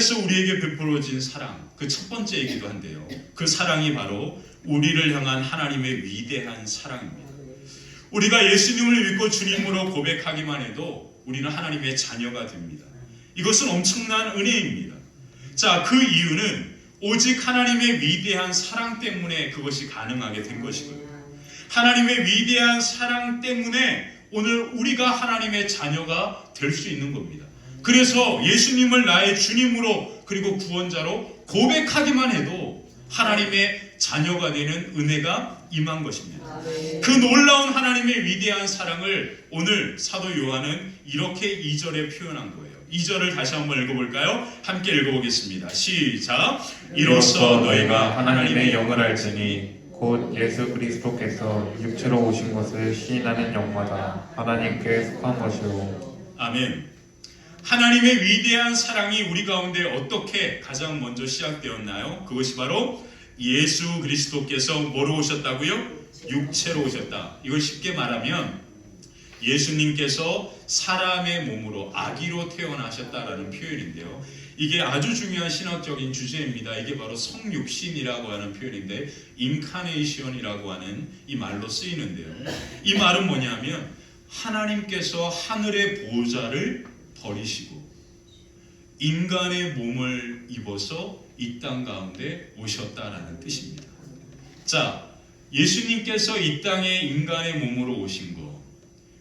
그래서 우리에게 베풀어진 사랑, 그 첫 번째이기도 한데요. 그 사랑이 바로 우리를 향한 하나님의 위대한 사랑입니다. 우리가 예수님을 믿고 주님으로 고백하기만 해도 우리는 하나님의 자녀가 됩니다. 이것은 엄청난 은혜입니다. 자, 그 이유는 오직 하나님의 위대한 사랑 때문에 그것이 가능하게 된 것이거든요. 하나님의 위대한 사랑 때문에 오늘 우리가 하나님의 자녀가 될 수 있는 겁니다. 그래서 예수님을 나의 주님으로 그리고 구원자로 고백하기만 해도 하나님의 자녀가 되는 은혜가 임한 것입니다. 그 놀라운 하나님의 위대한 사랑을 오늘 사도 요한은 이렇게 2절에 표현한 거예요. 2절을 다시 한번 읽어볼까요? 함께 읽어보겠습니다. 시작. 이로써 너희가 하나님의 영을 알지니 곧 예수 그리스도께서 육체로 오신 것을 시인하는 영마다 하나님께 속한 것이요. 아멘. 하나님의 위대한 사랑이 우리 가운데 어떻게 가장 먼저 시작되었나요? 그것이 바로 예수 그리스도께서 뭐로 오셨다고요? 육체로 오셨다. 이걸 쉽게 말하면 예수님께서 사람의 몸으로 아기로 태어나셨다라는 표현인데요. 이게 아주 중요한 신학적인 주제입니다. 이게 바로 성육신이라고 하는 표현인데 인카네이션이라고 하는 이 말로 쓰이는데요. 이 말은 뭐냐면 하나님께서 하늘의 보좌를 버리시고 인간의 몸을 입어서 이 땅 가운데 오셨다라는 뜻입니다. 자, 예수님께서 이 땅에 인간의 몸으로 오신 것,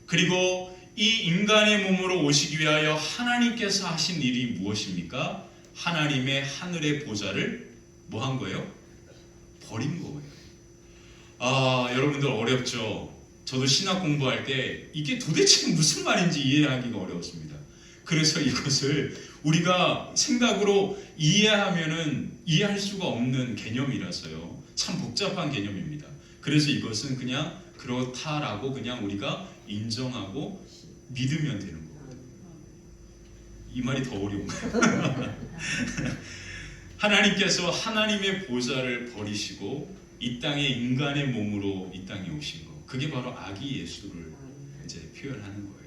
그리고 이 인간의 몸으로 오시기 위하여 하나님께서 하신 일이 무엇입니까? 하나님의 하늘의 보좌를 뭐 한 거예요? 버린 거예요. 여러분들 어렵죠? 저도 신학 공부할 때 이게 도대체 무슨 말인지 이해하기가 어려웠습니다. 그래서 이것을 우리가 생각으로 이해하면은 이해할 수가 없는 개념이라서요. 참 복잡한 개념입니다. 그래서 이것은 그냥 그렇다라고 그냥 우리가 인정하고 믿으면 되는 겁니다. 이 말이 더 어려운가요? 하나님께서 하나님의 보좌를 버리시고 이 땅에 인간의 몸으로 이 땅에 오신 것, 그게 바로 아기 예수를 이제 표현하는 거예요.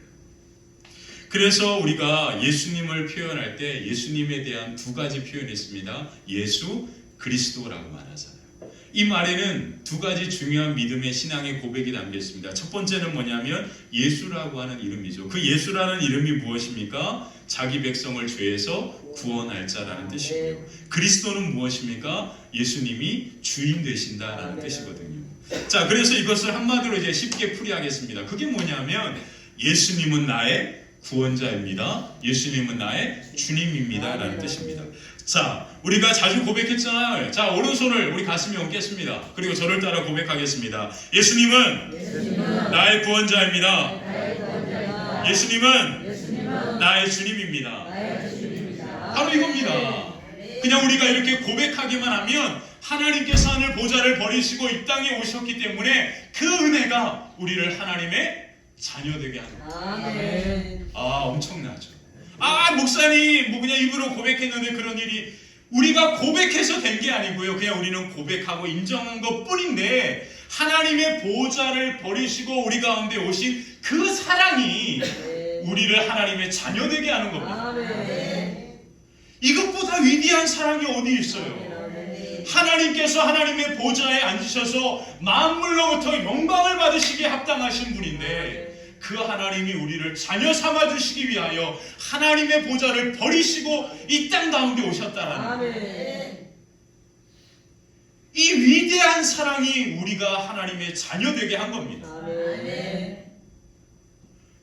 그래서 우리가 예수님을 표현할 때 예수님에 대한 두 가지 표현이 있습니다. 예수 그리스도라고 말하잖아요. 이 말에는 두 가지 중요한 믿음의 신앙의 고백이 담겨 있습니다. 첫 번째는 뭐냐면 예수라고 하는 이름이죠. 그 예수라는 이름이 무엇입니까? 자기 백성을 죄에서 구원할 자라는 뜻이고요. 그리스도는 무엇입니까? 예수님이 주인 되신다라는 뜻이거든요. 자, 그래서 이것을 한마디로 이제 쉽게 풀이하겠습니다. 그게 뭐냐면 예수님은 나의 구원자입니다. 예수님은 나의 주님입니다 라는 뜻입니다. 자, 우리가 자주 고백했잖아요. 자, 오른손을 우리 가슴에 얹겠습니다. 그리고 저를 따라 고백하겠습니다. 예수님은 나의 구원자입니다. 예수님은 나의 주님입니다. 바로 이겁니다. 그냥 우리가 이렇게 고백하기만 하면 하나님께서 하늘 보좌를 버리시고 이 땅에 오셨기 때문에 그 은혜가 우리를 하나님의 자녀되게 합니다. 엄청나죠. 목사님 그냥 입으로 고백했는데 그런 일이, 우리가 고백해서 된 게 아니고요. 그냥 우리는 고백하고 인정한 것 뿐인데 하나님의 보좌를 버리시고 우리 가운데 오신 그 사랑이 우리를 하나님의 자녀되게 하는 겁니다. 이것보다 위대한 사랑이 어디 있어요? 하나님께서 하나님의 보좌에 앉으셔서 만물로부터 영광을 받으시기에 합당하신 분인데 그 하나님이 우리를 자녀 삼아주시기 위하여 하나님의 보좌를 버리시고 이 땅 가운데 오셨다라는 거예요. 이 위대한 사랑이 우리가 하나님의 자녀 되게 한 겁니다.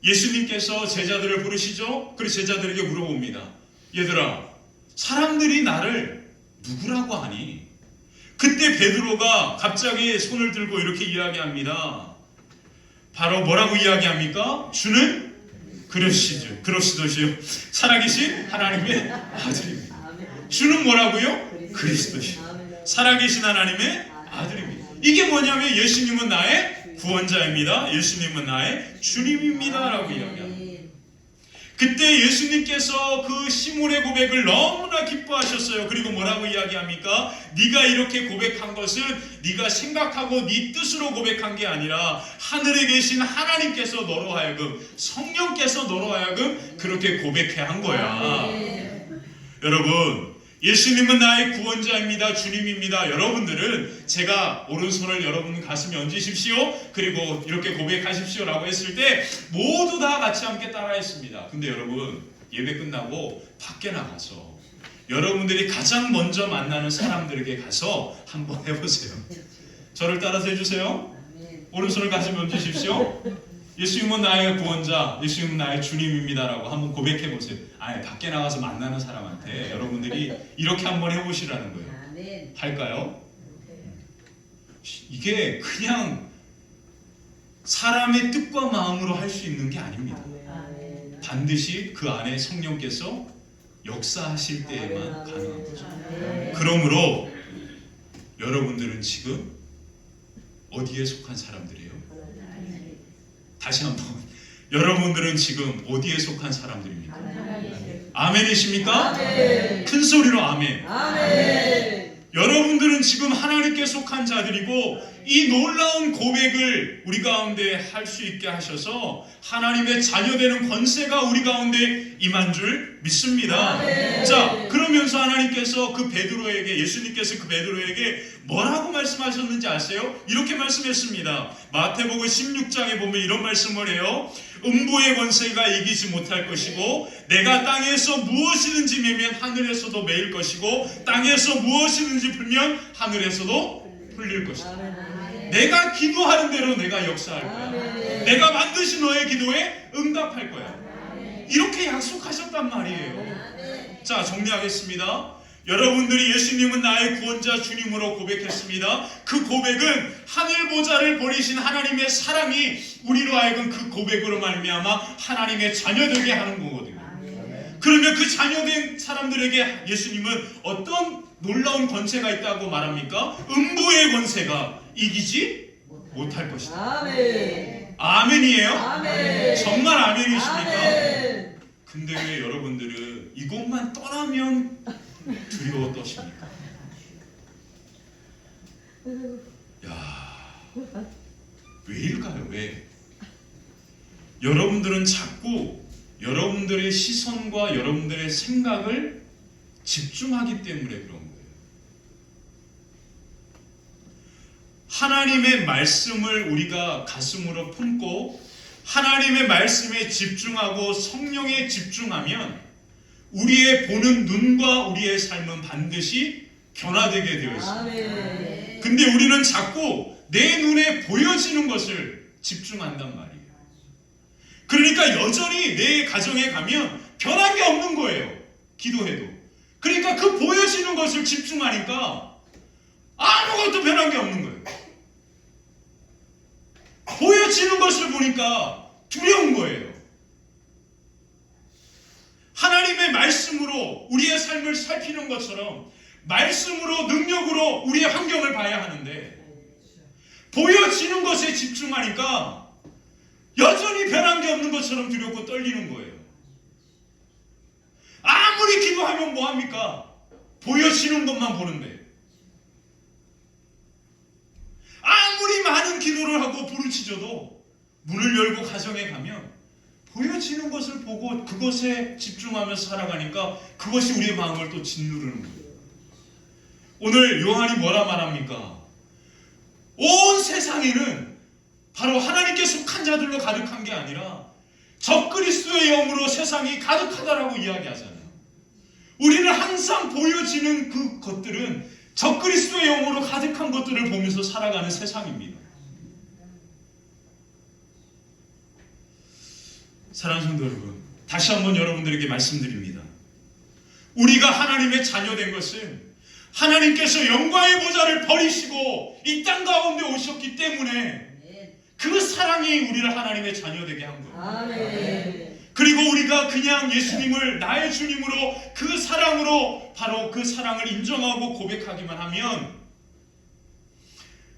예수님께서 제자들을 부르시죠. 그리고 제자들에게 물어봅니다. 얘들아, 사람들이 나를 누구라고 하니? 그때 베드로가 갑자기 손을 들고 이렇게 이야기합니다. 바로 뭐라고 이야기합니까? 주는 그리스도시요 살아계신 하나님의 아들입니다. 주는 뭐라고요? 그리스도시요 살아계신 하나님의 아들입니다. 이게 뭐냐면 예수님은 나의 구원자입니다. 예수님은 나의 주님입니다 라고 이야기합니다. 그때 예수님께서 그 시몬의 고백을 너무나 기뻐하셨어요. 그리고 뭐라고 이야기합니까? 네가 이렇게 고백한 것은 네가 생각하고 네 뜻으로 고백한 게 아니라 하늘에 계신 하나님께서 너로 하여금, 성령께서 너로 하여금 그렇게 고백해 한 거야. 여러분, 예수님은 나의 구원자입니다. 주님입니다. 여러분들은 제가 오른손을 여러분 가슴에 얹으십시오. 그리고 이렇게 고백하십시오라고 했을 때 모두 다 같이 함께 따라했습니다. 근데 여러분, 예배 끝나고 밖에 나가서 여러분들이 가장 먼저 만나는 사람들에게 가서 한번 해보세요. 저를 따라서 해주세요. 오른손을 가슴에 얹으십시오. 예수님은 나의 구원자, 예수님은 나의 주님입니다라고 한번 고백해보세요. 아니, 밖에 나가서 만나는 사람한테 여러분들이 이렇게 한번 해보시라는 거예요. 할까요? 이게 그냥 사람의 뜻과 마음으로 할 수 있는 게 아닙니다. 반드시 그 안에 성령께서 역사하실 때에만 가능한 거죠. 그러므로 여러분들은 지금 어디에 속한 사람들이에요? 다시 한번, 여러분들은 지금 어디에 속한 사람들입니까? 아멘이십니까? 큰 소리로 아멘. 여러분들은 지금 하나님께 속한 자들이고 이 놀라운 고백을 우리 가운데 할 수 있게 하셔서 하나님의 자녀되는 권세가 우리 가운데 임한 줄 믿습니다. 자, 그러면서 하나님께서 그 베드로에게, 예수님께서 그 베드로에게 뭐라고 말씀하셨는지 아세요? 이렇게 말씀했습니다. 마태복음 16장에 보면 이런 말씀을 해요. 음부의 권세가 이기지 못할 것이고 내가 땅에서 무엇이든지 매면 하늘에서도 매일 것이고 땅에서 무엇이든지 풀면 하늘에서도 풀릴 것이다. 내가 기도하는 대로 내가 역사할 거야. 내가 반드시 너의 기도에 응답할 거야. 이렇게 약속하셨단 말이에요. 자, 정리하겠습니다. 여러분들이 예수님은 나의 구원자 주님으로 고백했습니다. 그 고백은 하늘 보좌를 버리신 하나님의 사랑이 우리로 하여금 그 고백으로 말미암아 하나님의 자녀되게 하는 거거든요. 그러면 그 자녀된 사람들에게 예수님은 어떤 놀라운 권세가 있다고 말합니까? 음부의 권세가 이기지 못할 것이다. 아멘이에요? 정말 아멘이십니까? 근데 왜 여러분들은 이곳만 떠나면 두려워 떠십니까? 야, 왜일까요? 왜? 여러분들은 자꾸 여러분들의 시선과 여러분들의 생각을 집중하기 때문에 그런 거예요. 하나님의 말씀을 우리가 가슴으로 품고 하나님의 말씀에 집중하고 성령에 집중하면 우리의 보는 눈과 우리의 삶은 반드시 변화되게 되어 있습니다. 근데 우리는 자꾸 내 눈에 보여지는 것을 집중한단 말이에요. 그러니까 여전히 내 가정에 가면 변한 게 없는 거예요. 기도해도. 그러니까 그 보여지는 것을 집중하니까 아무것도 변한 게 없는 거예요. 보여지는 것을 보니까 두려운 거예요. 하나님의 말씀으로 우리의 삶을 살피는 것처럼 말씀으로 능력으로 우리의 환경을 봐야 하는데 보여지는 것에 집중하니까 여전히 변한 게 없는 것처럼 두렵고 떨리는 거예요. 아무리 기도하면 뭐합니까? 보여지는 것만 보는데 아무리 많은 기도를 하고 부르짖어도 문을 열고 가정에 가면 보여지는 것을 보고 그것에 집중하면서 살아가니까 그것이 우리의 마음을 또 짓누르는 거예요. 오늘 요한이 뭐라 말합니까? 온 세상에는 바로 하나님께 속한 자들로 가득한 게 아니라 적그리스도의 영으로 세상이 가득하다라고 이야기하잖아요. 우리는 항상 보여지는 그 것들은 적그리스도의 영으로 가득한 것들을 보면서 살아가는 세상입니다. 사랑하는 성도 여러분, 다시 한번 여러분들에게 말씀드립니다. 우리가 하나님의 자녀된 것은 하나님께서 영광의 보좌를 버리시고 이 땅 가운데 오셨기 때문에 그 사랑이 우리를 하나님의 자녀되게 한 거예요. 그리고 우리가 그냥 예수님을 나의 주님으로 그 사랑으로 바로 그 사랑을 인정하고 고백하기만 하면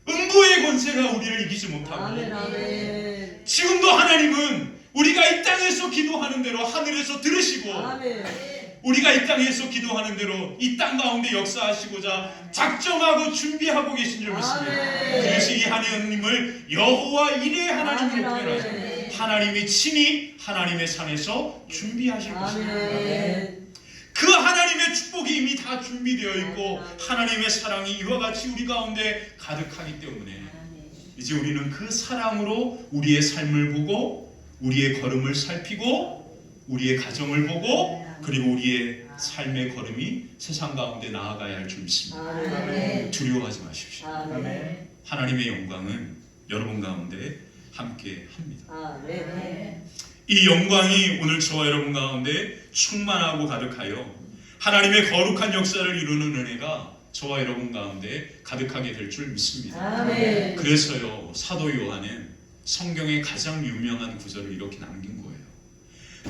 음부의 권세가 우리를 이기지 못하고 지금도 하나님은 우리가 이 땅에서 기도하는 대로 하늘에서 들으시고 우리가 이 땅에서 기도하는 대로 이 땅 가운데 역사하시고자 작정하고 준비하고 계신 줄 믿습니다. 그래서 이 하나님을 여호와 이레 하나님으로 표현하죠. 하나님이 친히 하나님의 산에서 준비하실 것입니다. 그 하나님의 축복이 이미 다 준비되어 있고 하나님의 사랑이 이와 같이 우리 가운데 가득하기 때문에 이제 우리는 그 사랑으로 우리의 삶을 보고 우리의 걸음을 살피고 우리의 가정을 보고 그리고 우리의 삶의 걸음이 세상 가운데 나아가야 할 줄 믿습니다. 두려워하지 마십시오. 하나님의 영광은 여러분 가운데 함께 합니다. 이 영광이 오늘 저와 여러분 가운데 충만하고 가득하여 하나님의 거룩한 역사를 이루는 은혜가 저와 여러분 가운데 가득하게 될 줄 믿습니다. 그래서요 사도 요한은 성경의 가장 유명한 구절을 이렇게 남긴 거예요.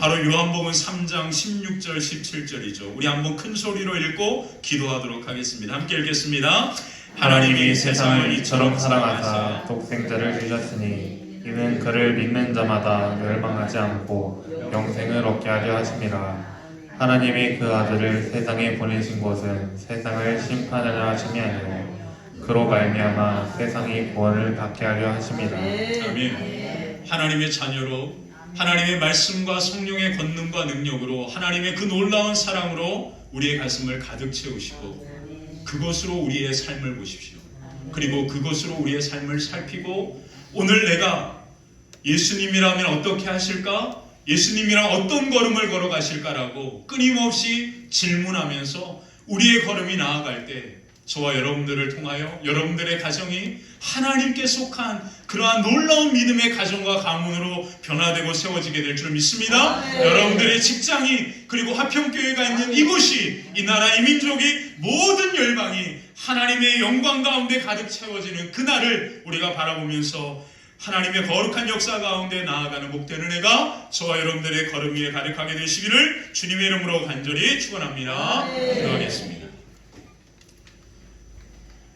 바로 요한복음 3장 16절 17절이죠. 우리 한번 큰 소리로 읽고 기도하도록 하겠습니다. 함께 읽겠습니다. 하나님이 세상을 이처럼 사랑하사 독생자를 주셨으니 이는 그를 믿는 자마다 멸망하지 않고 영생을 얻게 하려 하심이라. 하나님이 그 아들을 세상에 보내신 것은 세상을 심판하려 하심이 아니요 그로 말미암아 세상이 구원을 받게 하려 하심이라. 아멘. 하나님의 자녀로 하나님의 말씀과 성령의 권능과 능력으로 하나님의 그 놀라운 사랑으로 우리의 가슴을 가득 채우시고 그것으로 우리의 삶을 보십시오. 그리고 그것으로 우리의 삶을 살피고 오늘 내가 예수님이라면 어떻게 하실까? 예수님이랑 어떤 걸음을 걸어가실까라고 끊임없이 질문하면서 우리의 걸음이 나아갈 때 저와 여러분들을 통하여 여러분들의 가정이 하나님께 속한 그러한 놀라운 믿음의 가정과 가문으로 변화되고 세워지게 될 줄 믿습니다. 여러분들의 직장이 그리고 화평교회가 있는 이곳이 이 나라 이 민족이 모든 열방이 하나님의 영광 가운데 가득 채워지는 그날을 우리가 바라보면서 하나님의 거룩한 역사 가운데 나아가는 복된 은혜가 저와 여러분들의 걸음 위에 가득하게 되시기를 주님의 이름으로 간절히 축원합니다. 기도하겠습니다.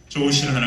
좋으신 하나님